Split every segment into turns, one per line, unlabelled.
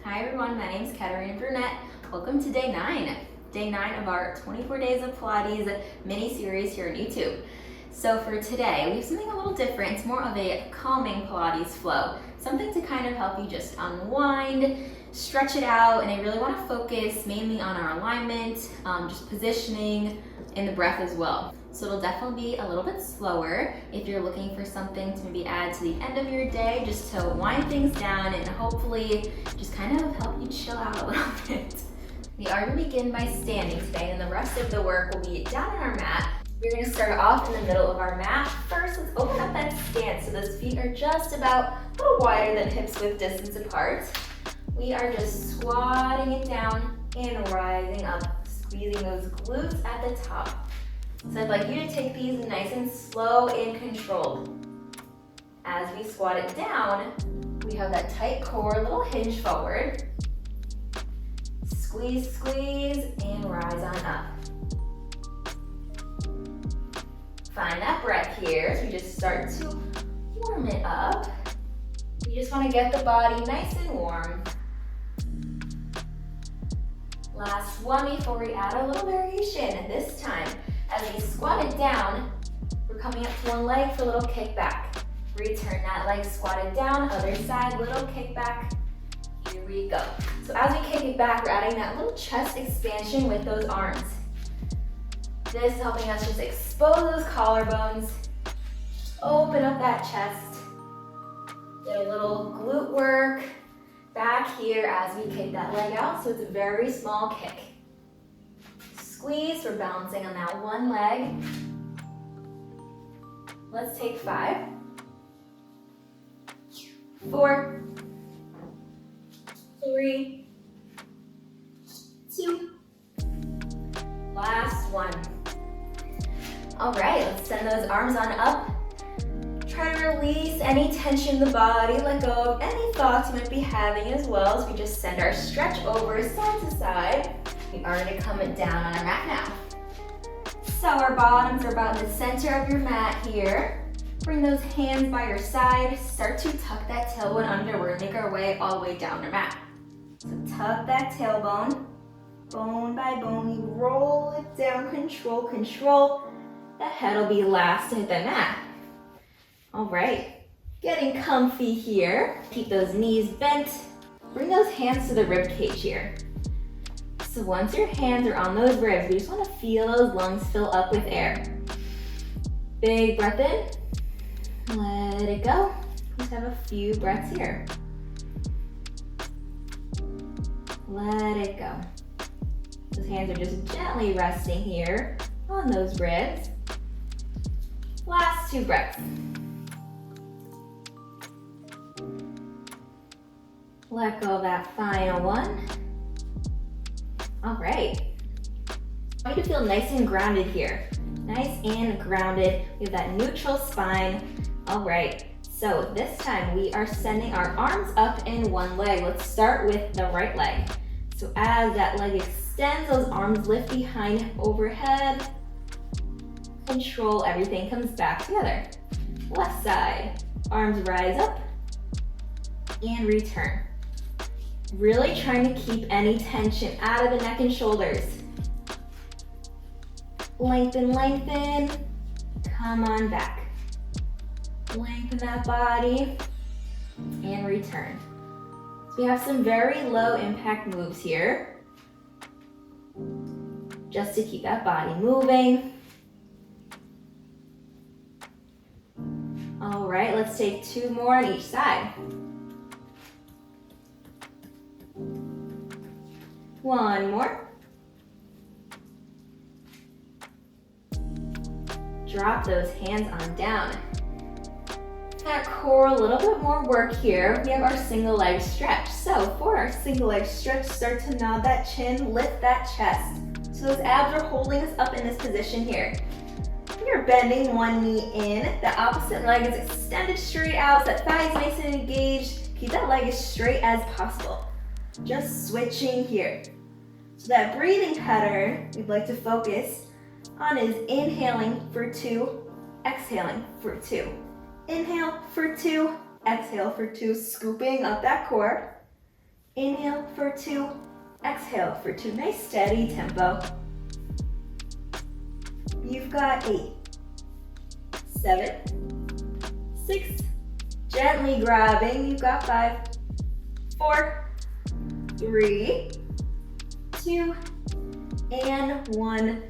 Hi everyone, my name is Katarina Brunette. Welcome to day 9. Day 9 of our 24 Days of Pilates mini-series here on YouTube. So for today, we have something a little different. It's more of a calming Pilates flow. Something to kind of help you just unwind, stretch it out, and I really want to focus mainly on our alignment, just positioning, and the breath as well. So it'll definitely be a little bit slower if you're looking for something to maybe add to the end of your day, just to wind things down and hopefully just kind of help you chill out a little bit. We are going to begin by standing today, and the rest of the work will be down on our mat. We're going to start off in the middle of our mat. First, let's open up that stance so those feet are just about a little wider than hips width distance apart. We are just squatting it down and rising up, squeezing those glutes at the top. So I'd like you to take these nice and slow and controlled. As we squat it down, we have that tight core, little hinge forward. Squeeze, squeeze, and rise on up. Find that breath here. So we just start to warm it up. You just want to get the body nice and warm. Last one before we add a little variation. This time, as we squat it down, we're coming up to one leg for a little kick back. Return that leg squatted down, other side, little kick back. Here we go. So as we kick it back, we're adding that little chest expansion with those arms. This is helping us just expose those collarbones, open up that chest, get a little glute work back here as we kick that leg out. So it's a very small kick. Squeeze, we're balancing on that one leg. Let's take 5, 4, 3, 2, last one. All right, let's send those arms on up. Try to release any tension in the body, let go of any thoughts you might be having as well as we just send our stretch over side to side. We are going to come down on our mat now. So our bottoms are about in the center of your mat here. Bring those hands by your side. Start to tuck that tailbone under. We're going to make our way all the way down our mat. So tuck that tailbone, bone by bone. You roll it down, control, control. The head will be last to hit the mat. All right, getting comfy here. Keep those knees bent. Bring those hands to the rib cage here. So once your hands are on those ribs, we just want to feel those lungs fill up with air. Big breath in. Let it go. Just have a few breaths here. Let it go. Those hands are just gently resting here on those ribs. Last 2 breaths. Let go of that final one. All right. I want you to feel nice and grounded here. Nice and grounded. We have that neutral spine. All right. So this time we are sending our arms up in one leg. Let's start with the right leg. So as that leg extends, those arms lift behind overhead. Control, everything comes back together. Left side, arms rise up and return. Really trying to keep any tension out of the neck and shoulders. Lengthen, lengthen. Come on back. Lengthen that body and return. So we have some very low impact moves here, just to keep that body moving. All right, let's take 2 more on each side. 1 more. Drop those hands on down. That core, a little bit more work here. We have our single leg stretch. So for our single leg stretch, start to nod that chin, lift that chest. So those abs are holding us up in this position here. You're bending one knee in. The opposite leg is extended straight out. So that thigh is nice and engaged. Keep that leg as straight as possible. Just switching here. So that breathing pattern we'd like to focus on is inhaling for 2, exhaling for 2. Inhale for 2, exhale for 2, scooping up that core. Inhale for 2, exhale for 2. Nice steady tempo. You've got 8, 7, 6, gently grabbing. You've got 5, 4, 3, 2, and 1.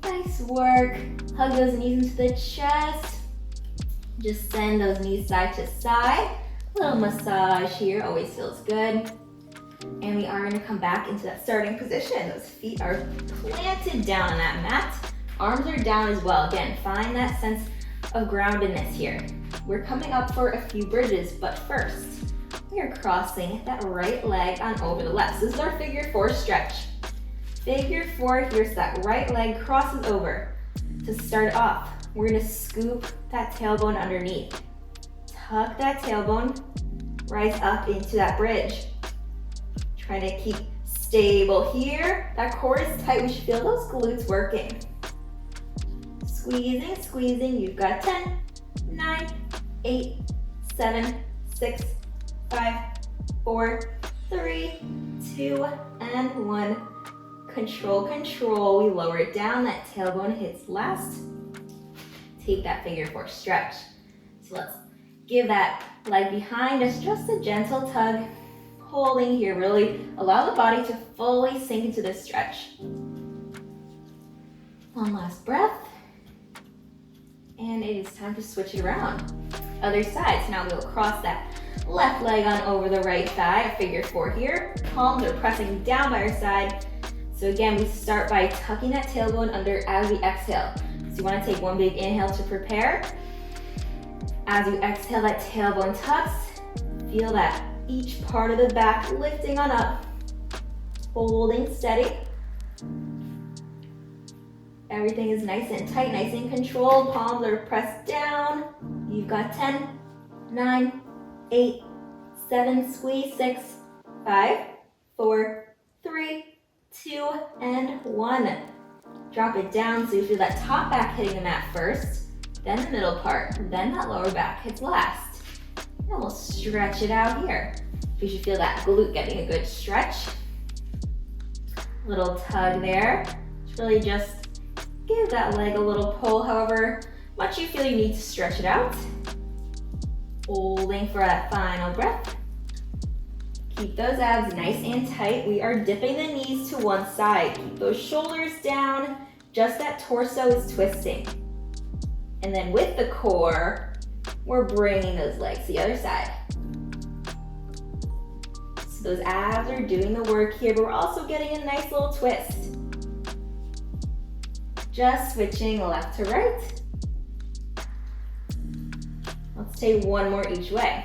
Nice work. Hug those knees into the chest. Just send those knees side to side. Little massage here, always feels good. And we are going to come back into that starting position. Those feet are planted down on that mat. Arms are down as well. Again, find that sense of groundedness here. We're coming up for a few bridges, but first, we are crossing that right leg on over the left. So this is our figure 4 stretch. Figure 4 here, so that right leg crosses over. To start off, we're gonna scoop that tailbone underneath. Tuck that tailbone, rise up into that bridge. Trying to keep stable here. That core is tight, we should feel those glutes working. Squeezing, squeezing, you've got 10, 9, 8, 7, 6, 5, 4, 3, 2, and 1. Control, control. We lower it down. That tailbone hits last. Take that figure 4 stretch. So let's give that leg behind us just a gentle tug. Holding here. Really allow the body to fully sink into this stretch. One last breath. And it is time to switch it around. Other side. So now we'll cross that left leg on over the right thigh. Figure 4 here. Palms are pressing down by our side. So again, we start by tucking that tailbone under as we exhale. So you want to take one big inhale to prepare. As you exhale, that tailbone tucks. Feel that each part of the back lifting on up. Holding steady. Everything is nice and tight, nice and controlled. Palms are pressed down. You've got 10, 9, 8, 7, squeeze, 6, 5, 4, 3, 2, and 1. Drop it down so you feel that top back hitting the mat first, then the middle part, then that lower back hits last. And we'll stretch it out here. You should feel that glute getting a good stretch. Little tug there. It's really just give that leg a little pull, however much you feel you need to stretch it out. Holding for that final breath. Keep those abs nice and tight. We are dipping the knees to one side. Keep those shoulders down. Just that torso is twisting. And then with the core, we're bringing those legs to the other side. So those abs are doing the work here, but we're also getting a nice little twist. Just switching left to right. Let's take one more each way.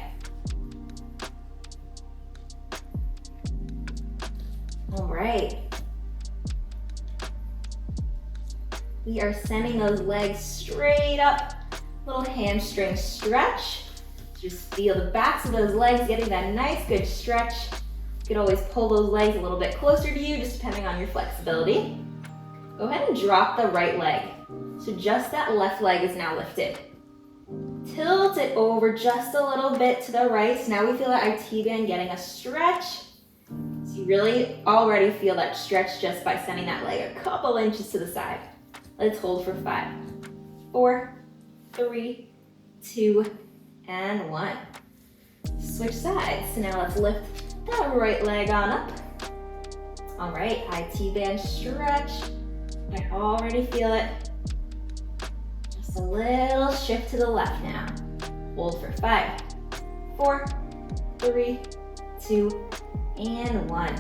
All right. We are sending those legs straight up. Little hamstring stretch. Just feel the backs of those legs getting that nice good stretch. You can always pull those legs a little bit closer to you, just depending on your flexibility. Go ahead and drop the right leg. So just that left leg is now lifted. Tilt it over just a little bit to the right. So now we feel that IT band getting a stretch. So you really already feel that stretch just by sending that leg a couple inches to the side. Let's hold for 5, 4, 3, 2, and 1. Switch sides. So now let's lift that right leg on up. All right, IT band stretch. I already feel it. Just a little shift to the left now. Hold for 5, 4, 3, 2, and 1.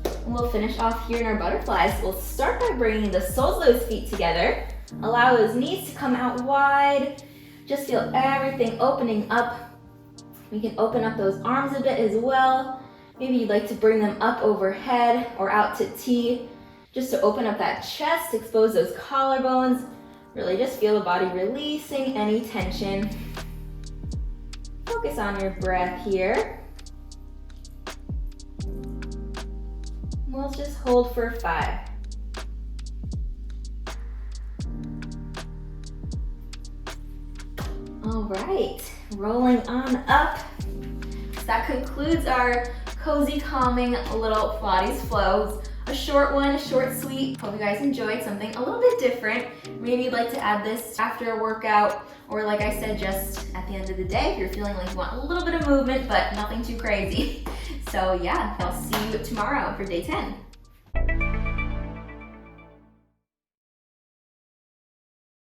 And we'll finish off here in our butterflies. We'll start by bringing the soles of those feet together. Allow those knees to come out wide. Just feel everything opening up. We can open up those arms a bit as well. Maybe you'd like to bring them up overhead or out to T, just to open up that chest, expose those collarbones. Really just feel the body releasing any tension. Focus on your breath here. We'll just hold for 5. All right, rolling on up. So that concludes our cozy, calming little Pilates flows. A short one, a short, sweet. Hope you guys enjoyed something a little bit different. Maybe you'd like to add this after a workout, or like I said, just at the end of the day if you're feeling like you want a little bit of movement, but nothing too crazy. So yeah, I'll see you tomorrow for day 10.